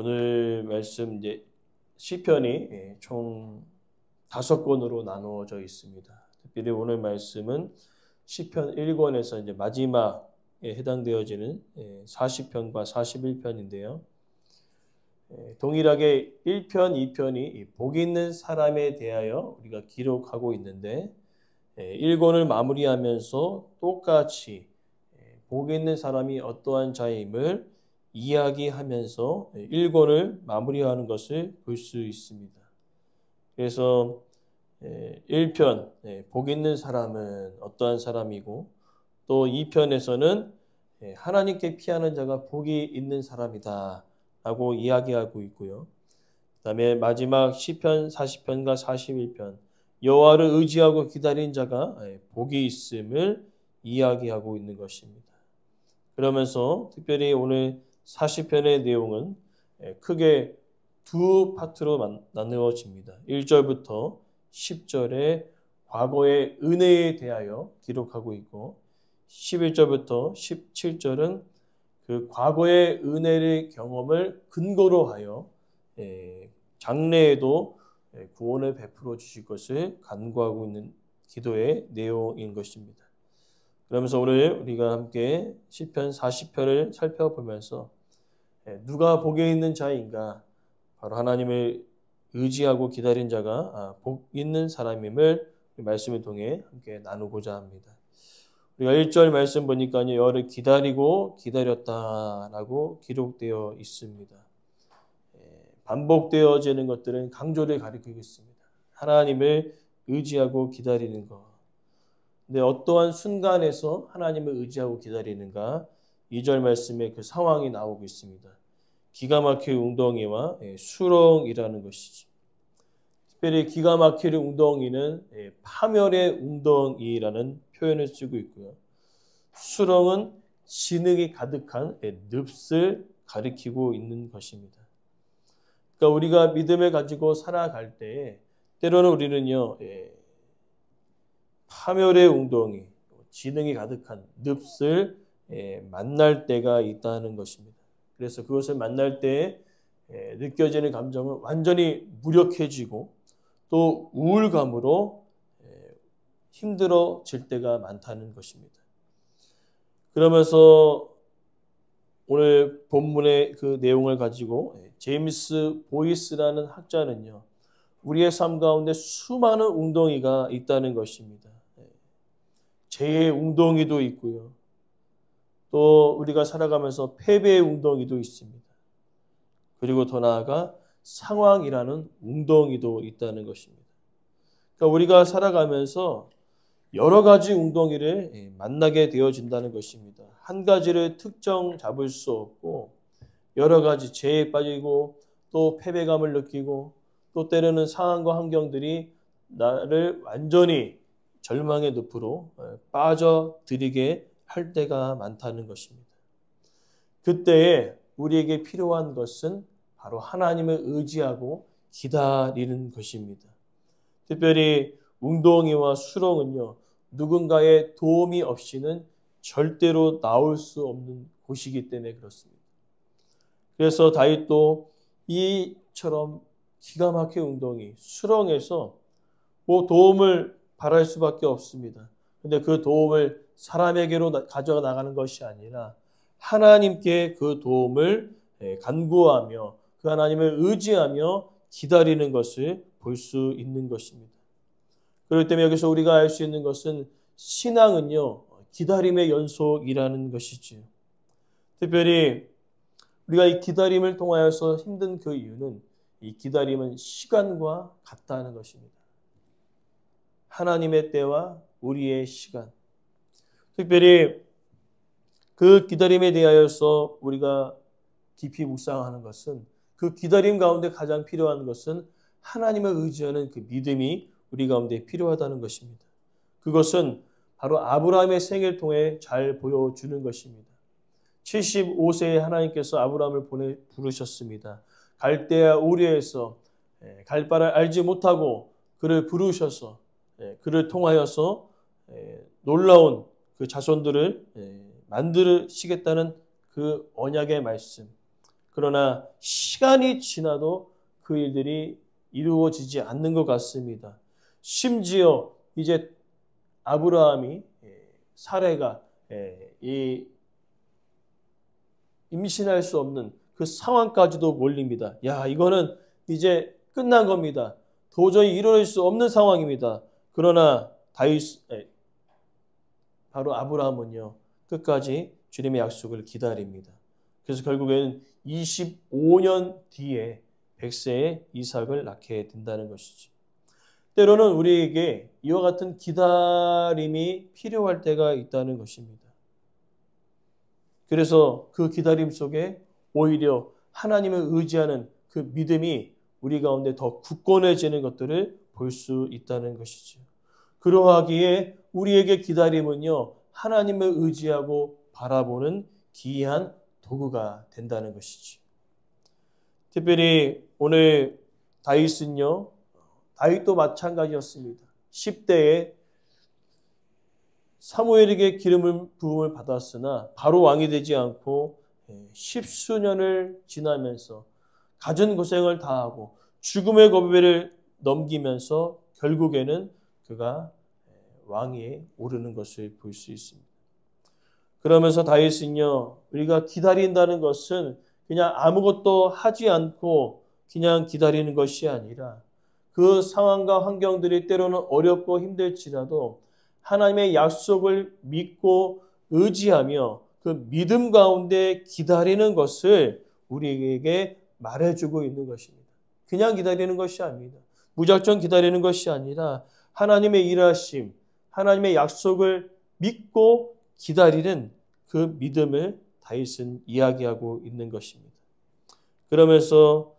오늘 말씀 이제 시편이 총 5권으로 나누어져 있습니다. 특별히 오늘 말씀은 시편 1권에서 이제 마지막에 해당되어지는 40편과 41편인데요. 동일하게 1편, 2편이 복 있는 사람에 대하여 우리가 기록하고 있는데 1권을 마무리하면서 똑같이 복 있는 사람이 어떠한 자임을 이야기하면서 1권을 마무리하는 것을 볼 수 있습니다. 그래서 1편, 복 있는 사람은 어떠한 사람이고 또 2편에서는 하나님께 피하는 자가 복이 있는 사람이다 라고 이야기하고 있고요. 그 다음에 마지막 시편 40편과 41편, 여호와를 의지하고 기다린 자가 복이 있음을 이야기하고 있는 것입니다. 그러면서 특별히 오늘 40편의 내용은 크게 두 파트로 나누어집니다. 1절부터 10절에 과거의 은혜에 대하여 기록하고 있고 11절부터 17절은 그 과거의 은혜의 경험을 근거로 하여 장래에도 구원을 베풀어 주실 것을 간구하고 있는 기도의 내용인 것입니다. 그러면서 오늘 우리가 함께 시편 40편을 살펴보면서 누가 복에 있는 자인가? 바로 하나님을 의지하고 기다린 자가 복 있는 사람임을 말씀을 통해 함께 나누고자 합니다. 우리가 1절 말씀 보니까요, 여호와를 기다리고 기다렸다라고 기록되어 있습니다. 반복되어지는 것들은 강조를 가리키고 있습니다. 하나님을 의지하고 기다리는 것. 근데 어떠한 순간에서 하나님을 의지하고 기다리는가? 2절 말씀에 그 상황이 나오고 있습니다. 기가 막힐 웅덩이와 수렁이라는 것이죠. 특별히 기가 막힐 웅덩이는 파멸의 웅덩이라는 표현을 쓰고 있고요. 수렁은 진흙이 가득한 늪을 가리키고 있는 것입니다. 그러니까 우리가 믿음을 가지고 살아갈 때 때로는 우리는요, 파멸의 웅덩이, 진흙이 가득한 늪을 만날 때가 있다는 것입니다. 그래서 그것을 만날 때 느껴지는 감정은 완전히 무력해지고 또 우울감으로 힘들어질 때가 많다는 것입니다. 그러면서 오늘 본문의 그 내용을 가지고 제임스 보이스라는 학자는요, 우리의 삶 가운데 수많은 웅덩이가 있다는 것입니다. 죄의 웅덩이도 있고요. 또 우리가 살아가면서 패배의 웅덩이도 있습니다. 그리고 더 나아가 상황이라는 웅덩이도 있다는 것입니다. 그러니까 우리가 살아가면서 여러 가지 웅덩이를 만나게 되어진다는 것입니다. 한 가지를 특정 잡을 수 없고 여러 가지 죄에 빠지고 또 패배감을 느끼고 또 때로는 상황과 환경들이 나를 완전히 절망의 늪으로 빠져들이게 할 때가 많다는 것입니다. 그때에 우리에게 필요한 것은 바로 하나님을 의지하고 기다리는 것입니다. 특별히 웅덩이와 수렁은요, 누군가의 도움이 없이는 절대로 나올 수 없는 곳이기 때문에 그렇습니다. 그래서 다윗도 이처럼 기가 막힌 웅덩이, 수렁에서 도움을 바랄 수밖에 없습니다. 근데 그 도움을 사람에게로 가져가 나가는 것이 아니라 하나님께 그 도움을 간구하며 그 하나님을 의지하며 기다리는 것을 볼 수 있는 것입니다. 그렇기 때문에 여기서 우리가 알 수 있는 것은 신앙은요, 기다림의 연속이라는 것이지요. 특별히 우리가 이 기다림을 통하여서 힘든 그 이유는 이 기다림은 시간과 같다는 것입니다. 하나님의 때와 우리의 시간. 특별히 그 기다림에 대하여서 우리가 깊이 묵상하는 것은 그 기다림 가운데 가장 필요한 것은 하나님을 의지하는 그 믿음이 우리 가운데 필요하다는 것입니다. 그것은 바로 아브라함의 생애를 통해 잘 보여주는 것입니다. 75세에 하나님께서 아브라함을 부르셨습니다. 갈대아 우르에서 갈 바를 알지 못하고 그를 부르셔서 그를 통하여서 놀라운 그 자손들을 만드시겠다는 그 언약의 말씀. 그러나 시간이 지나도 그 일들이 이루어지지 않는 것 같습니다. 심지어 이제 아브라함이 사레가 이 임신할 수 없는 그 상황까지도 몰립니다. 야, 이거는 이제 끝난 겁니다. 도저히 이뤄낼 수 없는 상황입니다. 그러나 바로 아브라함은요, 끝까지 주님의 약속을 기다립니다. 그래서 결국에는 25년 뒤에 100세의 이삭을 낳게 된다는 것이죠. 때로는 우리에게 이와 같은 기다림이 필요할 때가 있다는 것입니다. 그래서 그 기다림 속에 오히려 하나님을 의지하는 그 믿음이 우리 가운데 더 굳건해지는 것들을 볼 수 있다는 것이죠. 그러하기에 우리에게 기다림은요, 하나님을 의지하고 바라보는 기이한 도구가 된다는 것이죠. 특별히 오늘 다윗도 마찬가지였습니다. 10대에 사무엘에게 부음을 받았으나 바로 왕이 되지 않고 10수년을 지나면서 갖은 고생을 다하고 죽음의 고비를 넘기면서 결국에는 그가 왕위에 오르는 것을 볼 수 있습니다. 그러면서 다윗은요, 우리가 기다린다는 것은 그냥 아무것도 하지 않고 그냥 기다리는 것이 아니라 그 상황과 환경들이 때로는 어렵고 힘들지라도 하나님의 약속을 믿고 의지하며 그 믿음 가운데 기다리는 것을 우리에게 말해주고 있는 것입니다. 그냥 기다리는 것이 아닙니다. 무작정 기다리는 것이 아니라 하나님의 일하심, 하나님의 약속을 믿고 기다리는 그 믿음을 다윗은 이야기하고 있는 것입니다. 그러면서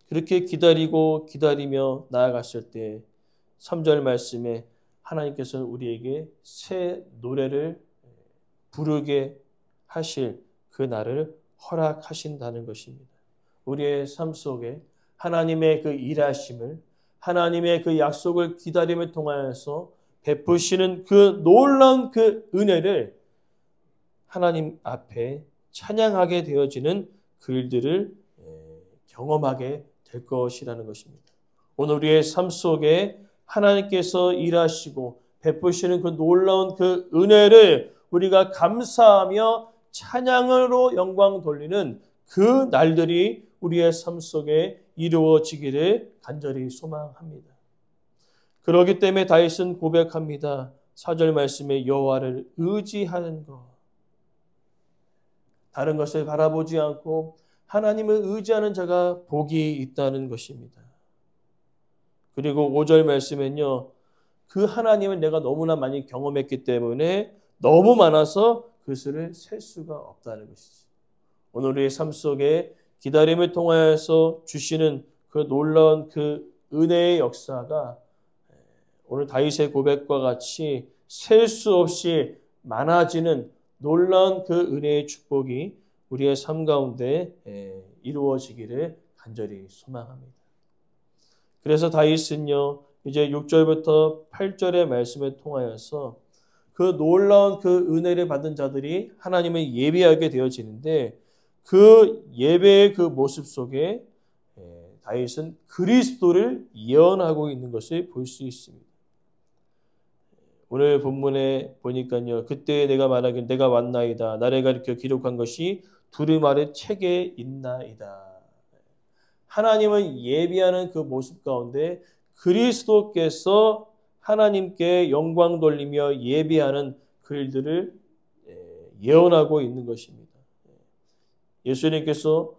그렇게 기다리며 나아갔을 때 3절 말씀에 하나님께서는 우리에게 새 노래를 부르게 하실 그 날을 허락하신다는 것입니다. 우리의 삶 속에 하나님의 그 일하심을, 하나님의 그 약속을 기다림을 통하여서 베푸시는 그 놀라운 그 은혜를 하나님 앞에 찬양하게 되어지는 그 일들을 경험하게 될 것이라는 것입니다. 오늘 우리의 삶 속에 하나님께서 일하시고 베푸시는 그 놀라운 그 은혜를 우리가 감사하며 찬양으로 영광 돌리는 그 날들이 우리의 삶 속에 이루어지기를 간절히 소망합니다. 그렇기 때문에 다윗은 고백합니다. 4절 말씀에 여호와를 의지하는 것. 다른 것을 바라보지 않고 하나님을 의지하는 자가 복이 있다는 것입니다. 그리고 5절 말씀엔요, 그 하나님은 내가 너무나 많이 경험했기 때문에 너무 많아서 그 수를 셀 수가 없다는 것이죠. 오늘 우리의 삶 속에 기다림을 통하여서 주시는 그 놀라운 그 은혜의 역사가 오늘 다윗의 고백과 같이 셀 수 없이 많아지는 놀라운 그 은혜의 축복이 우리의 삶 가운데 이루어지기를 간절히 소망합니다. 그래서 다윗은요, 이제 6절부터 8절의 말씀을 통하여서 그 놀라운 그 은혜를 받은 자들이 하나님을 예배하게 되어지는데 그 예배의 그 모습 속에 다윗은 그리스도를 예언하고 있는 것을 볼 수 있습니다. 오늘 본문에 보니까요, 그때 내가 말하길 내가 왔나이다. 나를 가리켜 기록한 것이 두루마리 책에 있나이다. 하나님을 예비하는 그 모습 가운데 그리스도께서 하나님께 영광 돌리며 예비하는 그 일들을 예언하고 있는 것입니다. 예수님께서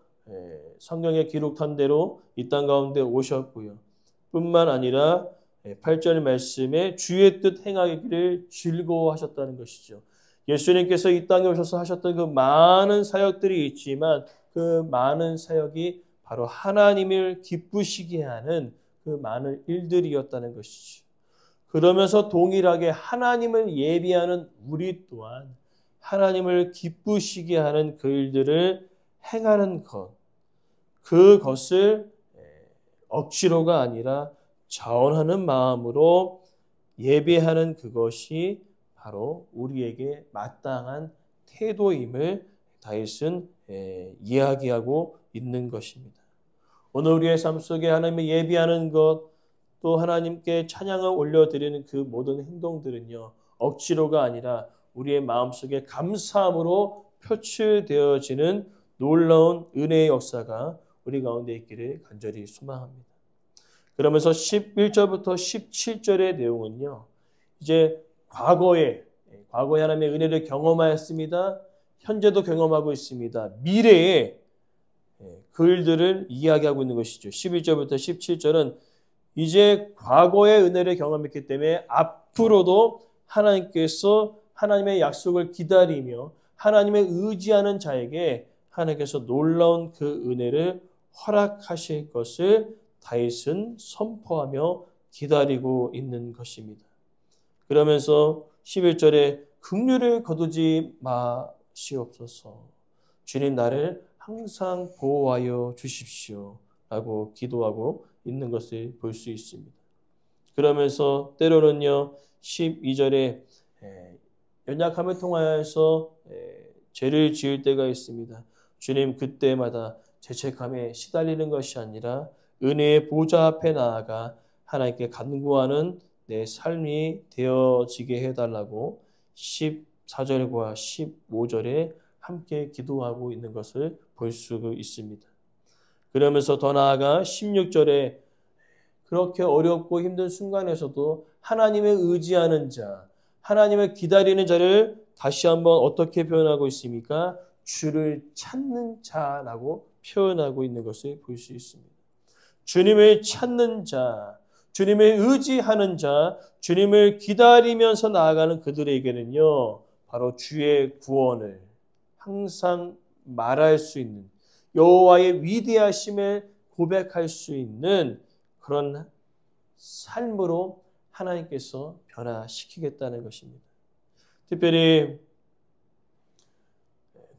성경에 기록한 대로 이 땅 가운데 오셨고요. 뿐만 아니라 8절 말씀에 주의 뜻 행하기를 즐거워하셨다는 것이죠. 예수님께서 이 땅에 오셔서 하셨던 그 많은 사역들이 있지만 그 많은 사역이 바로 하나님을 기쁘시게 하는 그 많은 일들이었다는 것이죠. 그러면서 동일하게 하나님을 예비하는 우리 또한 하나님을 기쁘시게 하는 그 일들을 행하는 것, 그것을 억지로가 아니라 자원하는 마음으로 예배하는 그것이 바로 우리에게 마땅한 태도임을 다윗은 이야기하고 있는 것입니다. 오늘 우리의 삶 속에 하나님을 예비하는 것, 또 하나님께 찬양을 올려드리는 그 모든 행동들은요, 억지로가 아니라 우리의 마음속에 감사함으로 표출되어지는 놀라운 은혜의 역사가 우리 가운데 있기를 간절히 소망합니다. 그러면서 11절부터 17절의 내용은요, 이제 과거에 하나님의 은혜를 경험하였습니다. 현재도 경험하고 있습니다. 미래에 그 일들을 이야기하고 있는 것이죠. 11절부터 17절은 이제 과거의 은혜를 경험했기 때문에 앞으로도 하나님께서 하나님의 약속을 기다리며 하나님의 의지하는 자에게 하나님께서 놀라운 그 은혜를 허락하실 것을 다윗은 선포하며 기다리고 있는 것입니다. 그러면서 11절에 긍휼을 거두지 마시옵소서. 주님 나를 항상 보호하여 주십시오. 라고 기도하고 있는 것을 볼 수 있습니다. 그러면서 때로는요 12절에 연약함을 통하여서 죄를 지을 때가 있습니다. 주님 그때마다 죄책감에 시달리는 것이 아니라 은혜의 보좌 앞에 나아가 하나님께 간구하는 내 삶이 되어지게 해달라고 14절과 15절에 함께 기도하고 있는 것을 볼 수 있습니다. 그러면서 더 나아가 16절에 그렇게 어렵고 힘든 순간에서도 하나님을 의지하는 자, 하나님을 기다리는 자를 다시 한번 어떻게 표현하고 있습니까? 주를 찾는 자라고 표현하고 있는 것을 볼 수 있습니다. 주님을 찾는 자, 주님을 의지하는 자, 주님을 기다리면서 나아가는 그들에게는요, 바로 주의 구원을 항상 말할 수 있는 여호와의 위대하심을 고백할 수 있는 그런 삶으로 하나님께서 변화시키겠다는 것입니다. 특별히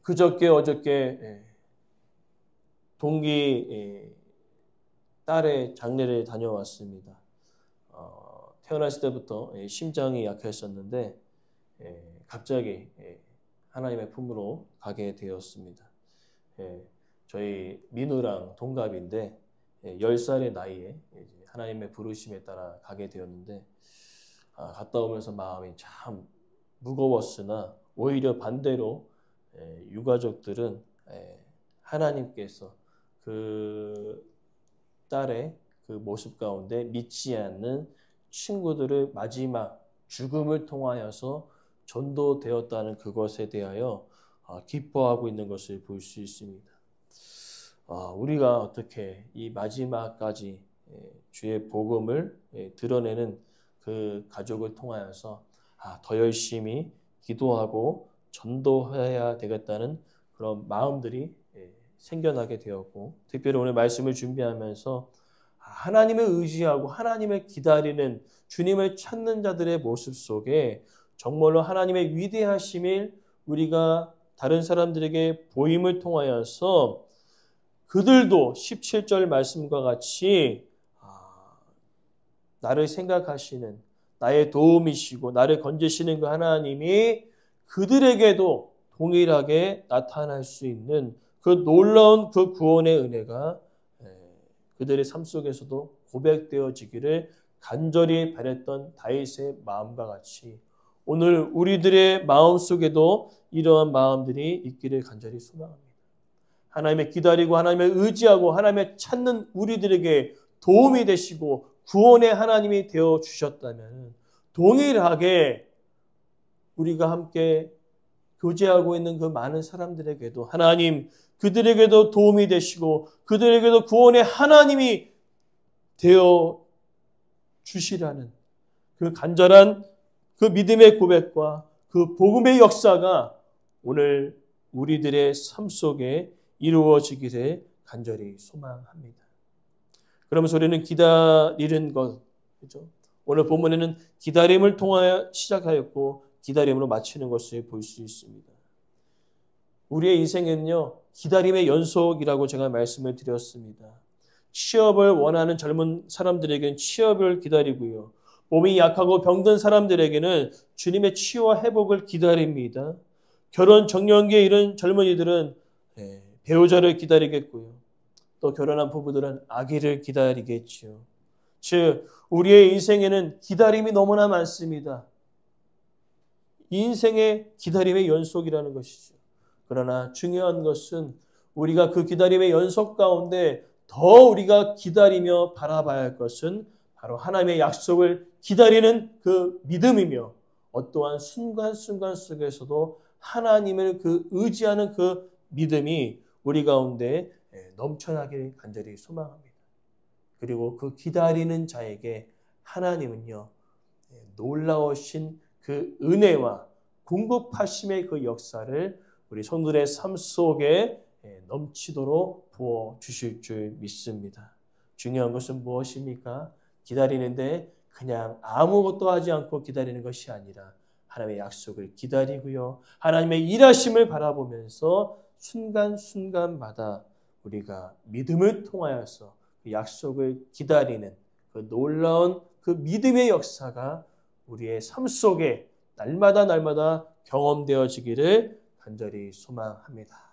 그저께 어저께 동기 딸의 장례를 다녀왔습니다. 태어났을 때부터 심장이 약했었는데 갑자기 하나님의 품으로 가게 되었습니다. 저희 민우랑 동갑인데 10살의 나이에 하나님의 부르심에 따라 가게 되었는데 갔다 오면서 마음이 참 무거웠으나 오히려 반대로 유가족들은 하나님께서 그 딸의 그 모습 가운데 믿지 않는 친구들을 마지막 죽음을 통하여서 전도되었다는 그것에 대하여 기뻐하고 있는 것을 볼 수 있습니다. 우리가 어떻게 이 마지막까지 주의 복음을 드러내는 그 가족을 통하여서 더 열심히 기도하고 전도해야 되겠다는 그런 마음들이 생겨나게 되었고, 특별히 오늘 말씀을 준비하면서 하나님을 의지하고 하나님을 기다리는 주님을 찾는 자들의 모습 속에 정말로 하나님의 위대하심을 우리가 다른 사람들에게 보임을 통하여서 그들도 17절 말씀과 같이 나를 생각하시는 나의 도움이시고 나를 건지시는 그 하나님이 그들에게도 동일하게 나타날 수 있는 그 놀라운 그 구원의 은혜가 그들의 삶 속에서도 고백되어지기를 간절히 바랬던 다윗의 마음과 같이 오늘 우리들의 마음 속에도 이러한 마음들이 있기를 간절히 소망합니다. 하나님의 기다리고 하나님의 의지하고 하나님의 찾는 우리들에게 도움이 되시고 구원의 하나님이 되어 주셨다면 동일하게 우리가 함께 교제하고 있는 그 많은 사람들에게도 하나님 그들에게도 도움이 되시고 그들에게도 구원의 하나님이 되어 주시라는 그 간절한 그 믿음의 고백과 그 복음의 역사가 오늘 우리들의 삶 속에 이루어지기를 간절히 소망합니다. 그러면서 우리는 기다리는 것, 그렇죠? 오늘 본문에는 기다림을 통하여 시작하였고 기다림으로 마치는 것을 볼 수 있습니다. 우리의 인생은요, 기다림의 연속이라고 제가 말씀을 드렸습니다. 취업을 원하는 젊은 사람들에게는 취업을 기다리고요. 몸이 약하고 병든 사람들에게는 주님의 치유와 회복을 기다립니다. 결혼 정년기에 이른 젊은이들은 배우자를 기다리겠고요. 또 결혼한 부부들은 아기를 기다리겠지요. 즉 우리의 인생에는 기다림이 너무나 많습니다. 인생의 기다림의 연속이라는 것이죠. 그러나 중요한 것은 우리가 그 기다림의 연속 가운데 더 우리가 기다리며 바라봐야 할 것은 바로 하나님의 약속을 기다리는 그 믿음이며 어떠한 순간순간 속에서도 하나님을 그 의지하는 그 믿음이 우리 가운데 넘쳐나길 간절히 소망합니다. 그리고 그 기다리는 자에게 하나님은요, 놀라우신 그 은혜와 공급하심의 그 역사를 우리 성도들의 삶 속에 넘치도록 부어 주실 줄 믿습니다. 중요한 것은 무엇입니까? 기다리는데 그냥 아무것도 하지 않고 기다리는 것이 아니라 하나님의 약속을 기다리고요. 하나님의 일하심을 바라보면서 순간순간마다 우리가 믿음을 통하여서 그 약속을 기다리는 그 놀라운 그 믿음의 역사가 우리의 삶 속에 날마다 경험되어지기를 간절히 소망합니다.